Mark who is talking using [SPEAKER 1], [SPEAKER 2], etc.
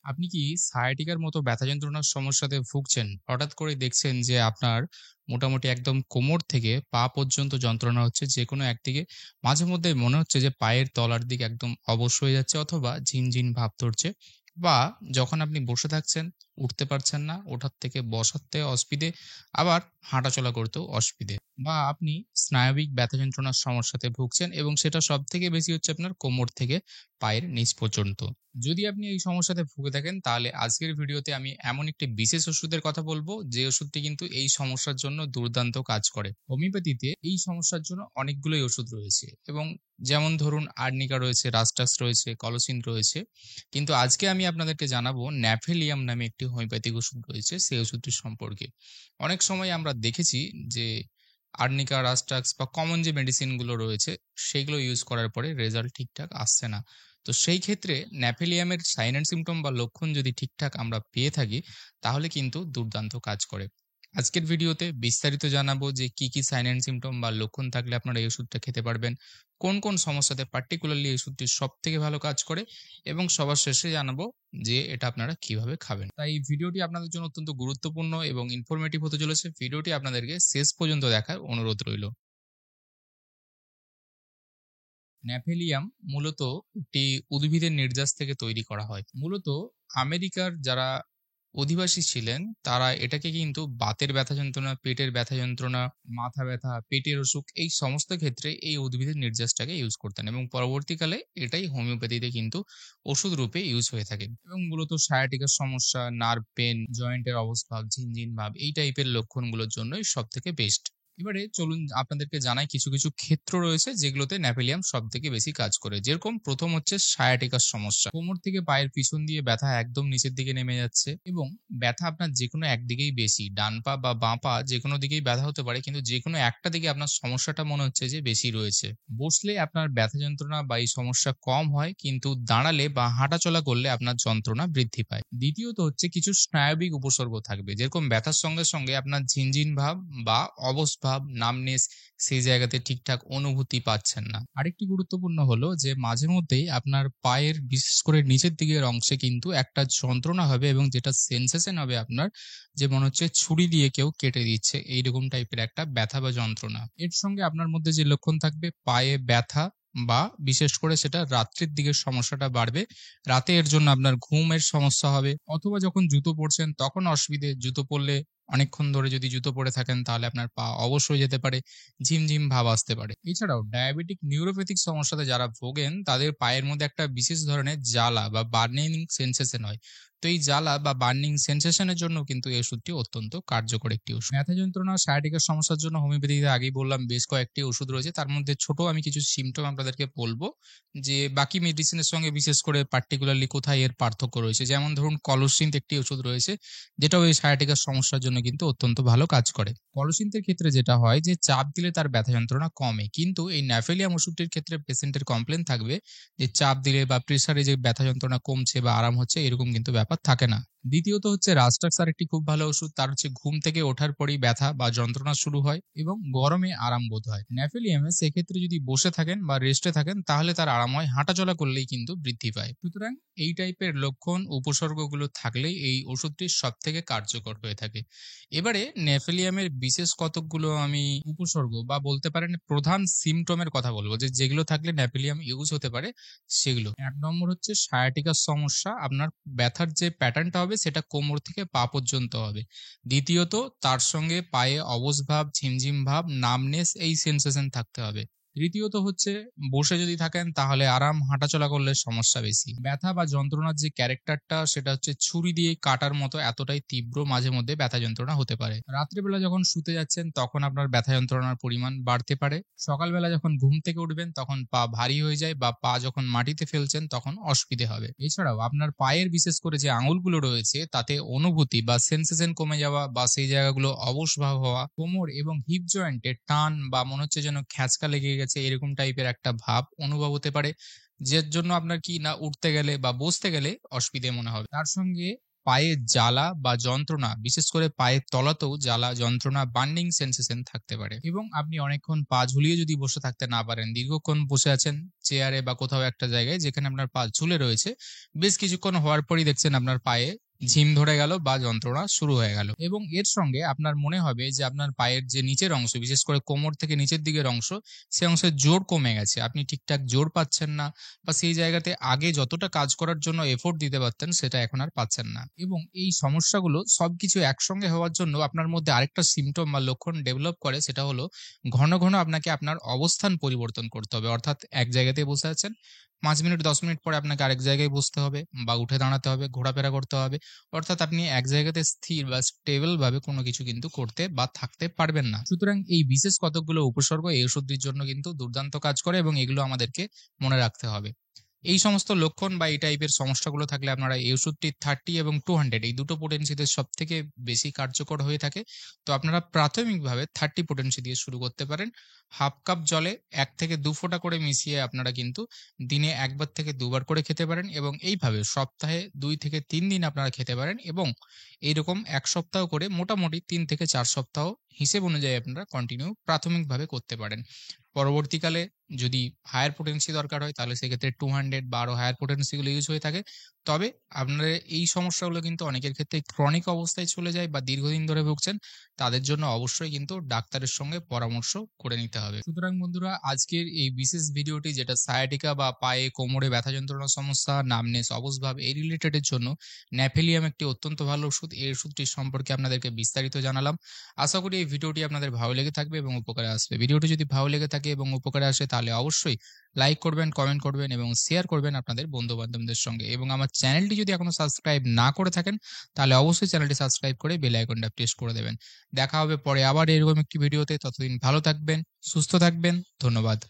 [SPEAKER 1] আপনি কি সায়াটিকার মতো ব্যথা যন্ত্রণার সমস্যাতে ভুগছেন? হঠাৎ করে দেখছেন যে আপনার মোটামুটি একদম কোমর থেকে পা পর্যন্ত যন্ত্রণা হচ্ছে যেকোনো একদিকে। মাঝে মধ্যে মনে হচ্ছে যে পায়ের তলার দিক একদম অবশ হয়ে যাচ্ছে অথবা ঝিনঝিন ভাব ধরছে। বা যখন আপনি বসে থাকছেন, উঠতে পারছেন না, ওঠার থেকে বসাতে অসুবিধে, আবার হাঁটাচলা করতেও অসুবিধে। বা আপনি স্নায়বিক ব্যথা যন্ত্রণার সমস্যাতে ভুগছেন এবং সেটা সবথেকে বেশি হচ্ছে আপনার কোমর থেকে পায়ের নিচ পর্যন্ত। যদি আপনি এই সমস্যাতে ভুগে থাকেন তাহলে আজকের ভিডিওতে আমি এমন একটি বিশেষ ওষুধের কথা বলবো যে ওষুধটি কিন্তু এই সমস্যার জন্য দুর্দান্ত কাজ করে। হোমিওপ্যাথিতে এই সমস্যার জন্য অনেকগুলোই ওষুধ রয়েছে এবং যেমন ধরুন আর্নিকা রয়েছে, রাস্টাক্স রয়েছে, কলোসিন রয়েছে। কিন্তু আজকে আমি আপনাদেরকে জানাবো ন্যাফেলিয়াম নামে একটি হোমিওপ্যাথিক ওষুধ রয়েছে সেই ওষুধটির সম্পর্কে। অনেক সময় আমরা দেখেছি যে আর্নিকা, রাস্টাক্স বা কমন যে মেডিসিন গুলো রয়েছে সেগুলো ইউজ করার পরে রেজাল্ট ঠিকঠাক আসছে না। তো সেই ক্ষেত্রে ন্যাফেলিয়ামের সাইন অ্যান্ড সিম্পটম বা লক্ষণ যদি ঠিকঠাক আমরা পেয়ে থাকি তাহলে কিন্তু দুর্দান্ত কাজ করে। আজকের ভিডিওতে বিস্তারিত জানাবো যে কি কি সাইন অ্যান্ড সিম্পটম বা লক্ষণ থাকলে আপনারা এই ওষুধটা খেতে পারবেন, কোন কোন সমস্যাতে পার্টিকুলারলি এই ওষুধটি সব থেকে ভালো কাজ করে এবং সবার শেষে জানাবো যে এটা আপনারা কিভাবে খাবেন। তাই এই ভিডিওটি আপনাদের জন্য অত্যন্ত গুরুত্বপূর্ণ এবং ইনফরমেটিভ হতে চলেছে। ভিডিওটি আপনাদেরকে শেষ পর্যন্ত দেখার অনুরোধ রইল। ন্যাফেলিয়াম মূলত একটি উদ্ভিদের নির্যাস থেকে তৈরি করা হয়। মূলত আমেরিকার যারা অধিবাসী ছিলেন তারা এটাকে কিন্তু বাতের ব্যথা যন্ত্রণা, পেটের ব্যথা যন্ত্রণা, মাথা ব্যথা, পেটের অসুখ এই সমস্ত ক্ষেত্রে এই উদ্ভিদের নির্যাসটাকে ইউজ করতেন এবং পরবর্তীকালে এটাই হোমিওপ্যাথিতে কিন্তু ওষুধ রূপে ইউজ হয়ে থাকে এবং মূলত সায়াটিকার সমস্যা, নার্ভ পেন, জয়েন্টের অবস্থাভাব, ঝিনঝিন ভাব এই টাইপের লক্ষণগুলোর জন্যই সবথেকে বেস্ট। এবারে চলুন আপনাদেরকে জানাই কিছু কিছু ক্ষেত্র রয়েছে যেগুলোতে ন্যাপেলিয়াম সব থেকে বেশি কাজ করে। যেরকম প্রথম হচ্ছে সায়াটিকার সমস্যা, কোমর থেকে পায়ের পিছন দিয়ে ব্যথা একদম নিচের দিকে নেমে যাচ্ছে এবং ব্যথা আপনার যে কোনো একদিকেই বেশি, ডান পা বা বাঁ পা যে কোনো দিকেই ব্যথা হতে পারে কিন্তু যে কোনো একটা দিকে আপনার সমস্যাটা মনে হচ্ছে যে বেশি রয়েছে। বসলে আপনার ব্যথা যন্ত্রণা বা এই সমস্যা কম হয় কিন্তু দাঁড়ালে বা হাঁটাচলা করলে আপনার যন্ত্রণা বৃদ্ধি পায়। দ্বিতীয়ত হচ্ছে কিছু স্নায়বিক উপসর্গ থাকবে, যেরকম ব্যথার সঙ্গে সঙ্গে আপনার ঝিনঝিন ভাব বা অবশ ভাব, নামনেস, সেই জায়গাতে ঠিকঠাক অনুভূতি পাচ্ছেন না। আরেকটি গুরুত্বপূর্ণ হলো যে মাঝে মধ্যেই আপনার পায়ের বিশেষ করে নিচের দিকের অংশে কিন্তু একটা যন্ত্রণা হবে এবং যেটা সেন্সেশন হবে আপনার, যে মনে হচ্ছে ছুরি দিয়ে কেউ কেটে দিচ্ছে এইরকম টাইপের একটা ব্যথা বা যন্ত্রণা। এর সঙ্গে আপনার মধ্যে যে লক্ষণ থাকবে পায়ে ব্যথা বা বিশেষ করে সেটা রাত্রির দিকে সমস্যাটা বাড়বে। রাতে এর জন্য আপনার ঘুমের সমস্যা হবে অথবা যখন জুতো পরছেন তখন অসুবিধে। জুতো পরলে অনেকক্ষণ ধরে যদি জুতো পরে থাকেন তাহলে আপনার পা অবশ হয়ে যেতে পারে, ঝিমঝিম ভাব আসতে পারে। এছাড়াও ডায়াবেটিক নিউরোপ্যাথিক সমস্যাতে যারা ভোগেন তাদের পায়ের মধ্যে একটা বিশেষ ধরনের জ্বালা বা বার্নিং সেন্সেশন হয়। তো এই জ্বালা বা বার্নিং সেন্সেশনের জন্য কিন্তু এই ওষুধটি অত্যন্ত কার্যকর একটি ওষুধ। ব্যথা যন্ত্রণা, সায়াটিকার সমস্যার জন্য হোমিওপ্যাথিতে আগেই বললাম বেশ কয়েকটি ওষুধ রয়েছে, তার মধ্যে ছোট আমি কিছু সিমটম আপনাদেরকে বলবো যে বাকি মেডিসিনের সঙ্গে বিশেষ করে পার্টিকুলারলি কোথায় এর পার্থক্য রয়েছে। যেমন ধরুন কলোসিন্থ একটি ওষুধ রয়েছে যেটাও এই সায়াটিকার সমস্যার জন্য কিন্তু অত্যন্ত ভালো কাজ করে। কলোসিন্থের ক্ষেত্রে যেটা হয় যে চাপ দিলে তার ব্যথা যন্ত্রণা কমে, কিন্তু এই ন্যাফেলিয়াম ওষুধটির ক্ষেত্রে পেশেন্টের কমপ্লেন থাকবে যে চাপ দিলে বা প্রেসারে যে ব্যথা যন্ত্রণা কমছে বা আরাম হচ্ছে এরকম কিন্তু ব্যাপার থাকে না। দ্বিতীয়ত হচ্ছে রাস্টাক্স আরেকটি খুব ভালো ওষুধ, তার হচ্ছে ঘুম থেকে ওঠার পরেই ব্যথা বা যন্ত্রণা শুরু হয় এবং গরমে আরাম বোধ হয়। ন্যাফেলিয়ামে সেক্ষেত্রে যদি বসে থাকেন বা রেস্টে থাকেন তাহলে তার আরাম হয়, হাঁটাচলা করলেই কিন্তু বৃদ্ধি পায়। সুতরাং এই টাইপের লক্ষণ উপসর্গগুলো থাকলেই এই ওষুধটি সব থেকে কার্যকর হয়ে থাকে। এবারে ন্যাফেলিয়ামের বিশেষ কতকগুলো আমি উপসর্গ বা বলতে পারেন প্রধান সিমটমের কথা বলবো যে যেগুলো থাকলে ন্যাফেলিয়াম ইউজ হতে পারে সেগুলো। এক নম্বর হচ্ছে সায়াটিকার সমস্যা, আপনার ব্যথার যে প্যাটার্নটা হবে সেটা কোমর থেকে পা পর্যন্ত হবে। দ্বিতীয়ত তার সঙ্গে পায়ে অবশ ভাব, ঝিমঝিম ভাব, নামনেস এই সেন্সেশন থাকতে হবে। তৃতীয়ত হচ্ছে বসে যদি থাকেন তাহলে আরাম, হাঁটাচলা করলে সমস্যা বেশি। ব্যথা বা যন্ত্রণার যে ক্যারেক্টারটা সেটা হচ্ছে ছুরি দিয়ে কাটার মতো এতটাই তীব্র মাঝে মধ্যে ব্যথা যন্ত্রণা হতে পারে। রাত্রিবেলা যখন শুতে যাচ্ছেন তখন আপনার ব্যথা যন্ত্রণার পরিমাণ বাড়তে পারে। সকালবেলা যখন ঘুম থেকে উঠবেন তখন পা ভারী হয়ে যায় বা পা যখন মাটিতে ফেলছেন তখন অসুবিধে হবে। এছাড়াও আপনার পায়ের বিশেষ করে যে আঙুলগুলো রয়েছে তাতে অনুভূতি বা সেন্সেশন কমে যাওয়া বা সেই জায়গাগুলো অবশ ভাব হওয়া, কোমর এবং হিপ জয়েন্টে টান বা মনে হচ্ছে যেন খ্যাঁচকা লেগে গেছে এরকম টাইপের একটা ভাব অনুভব হতে পারে, যার জন্য আপনার কি না উঠতে গেলে বা বসতে গেলে অসুবিধে মনে হবে। তার সঙ্গে পায়ে জ্বালা বা যন্ত্রণা, বিশেষ করে পায়ের তলাতেও জ্বালা, যন্ত্রণা, বার্নিং সেন্সেশন থাকতে পারে। এবং আপনি অনেকক্ষণ পা ঝুলিয়ে যদি বসে থাকতে না পারেন, দীর্ঘক্ষণ বসে আছেন চেয়ারে বা কোথাও একটা জায়গায় যেখানে আপনার পা ঝুলে রয়েছে, বেশ কিছুক্ষণ হওয়ার পরই দেখছেন আপনার পায়ে ঝিম ধরে গেল বা যন্ত্রণা শুরু হয়ে গেল, এবং এর সঙ্গে আপনার মনে হবে যে আপনার পায়ের যে নিচের অংশ, বিশেষ করে কোমর থেকে নিচের দিকের অংশ, সে অংশের জোর কমে গেছে, আপনি ঠিকঠাক জোর পাচ্ছেন না, বা সেই জায়গাতে আগে যতটা কাজ করার জন্য এফোর্ট দিতে পারতেন সেটা এখন আর পাচ্ছেন না। এবং এই সমস্যাগুলো সবকিছু একসঙ্গে হওয়ার জন্য আপনার মধ্যে আরেকটা সিমটম বা লক্ষণ ডেভেলপ করে, সেটা হলো ঘন ঘন আপনাকে আপনার অবস্থান পরিবর্তন করতে হবে। অর্থাৎ এক জায়গাতেই বসে আছেন, 5 মিনিট 10 মিনিট পরে আপনাকে আরেক জায়গায় বসতে হবে বা উঠে দাঁড়াতে হবে, ঘোরাফেরা করতে হবে। অর্থাৎ আপনি এক জায়গাতে স্থির বা স্টেবল ভাবে কোনো কিছু কিন্তু করতে বা থাকতে পারবেন না। সুতরাং এই বিশেষ কতকগুলো উপসর্গ এই ওষুধটির জন্য কিন্তু দুর্দান্ত কাজ করে, এবং এগুলো আমাদেরকে মনে রাখতে হবে। এই সমস্ত লক্ষণ বা এই টাইপের সমস্যাগুলো থাকলে আপনারা এই ওষুধটি 30 এবং 200 এই দুটো পোটেনসিতে সবথেকে বেশি কার্যকর হয়ে থাকে। তো আপনারা প্রাথমিকভাবে 30 পোটেনসি দিয়ে শুরু করতে পারেন। হাফ কাপ জলে 1 থেকে 2 ফোঁটা করে মিশিয়ে আপনারা কিন্তু দিনে 1 বার থেকে 2 বার করে খেতে পারেন, এবং এইভাবে সপ্তাহে 2 থেকে 3 দিন আপনারা খেতে পারেন, এবং এইরকম 1 সপ্তাহ করে মোটামুটি 3 থেকে 4 সপ্তাহ হিসেব অনুযায়ী আপনারা কন্টিনিউ প্রাথমিকভাবে করতে পারেন। পরবর্তীকালে যদি হায়ার পোটেনসি দরকার হয় তাহলে সেক্ষেত্রে 200 বা আরো হায়ার পোটেনসি গুলো ইউজ হয়ে থাকে। তবে আপনার এই সমস্যাগুলো কিন্তু অনেকের ক্ষেত্রে ক্রনিক অবস্থায় চলে যায় বা দীর্ঘদিন ধরে ভুগছেন, তাদের জন্য অবশ্যই কিন্তু ডাক্তারের সঙ্গে পরামর্শ করে নিতে হবে। সুতরাং বন্ধুরা, আজকের এই বিশেষ ভিডিওটি, যেটা সায়াটিকা বা পায়ে কোমরে ব্যথা যন্ত্রণার সমস্যা, নামনেস, অবসভাব এই রিলেটেড এর জন্য ন্যাফেলিয়াম একটি অত্যন্ত ভালো ওষুধ। এই ওষুধটির সম্পর্কে আপনাদেরকে বিস্তারিত জানালাম। আশা করি এই ভিডিওটি আপনাদের ভালো লেগে থাকবে এবং উপকারে আসবে। ভিডিওটি যদি ভালো লেগে থাকে এবং উপকারে আসে তাহলে অবশ্যই লাইক করবেন, কমেন্ট করবেন এবং শেয়ার করবেন আপনাদের বন্ধু-বান্ধবদের সঙ্গে। এবং আমার চ্যানেলটি যদি এখনো সাবস্ক্রাইব না করে থাকেন তাহলে অবশ্যই চ্যানেলটি সাবস্ক্রাইব করে বেল আইকনটা প্রেস করে দেবেন। দেখা হবে পরে আবার এরকম একটি ভিডিওতে। ততদিন ভালো থাকবেন, সুস্থ থাকবেন। ধন্যবাদ।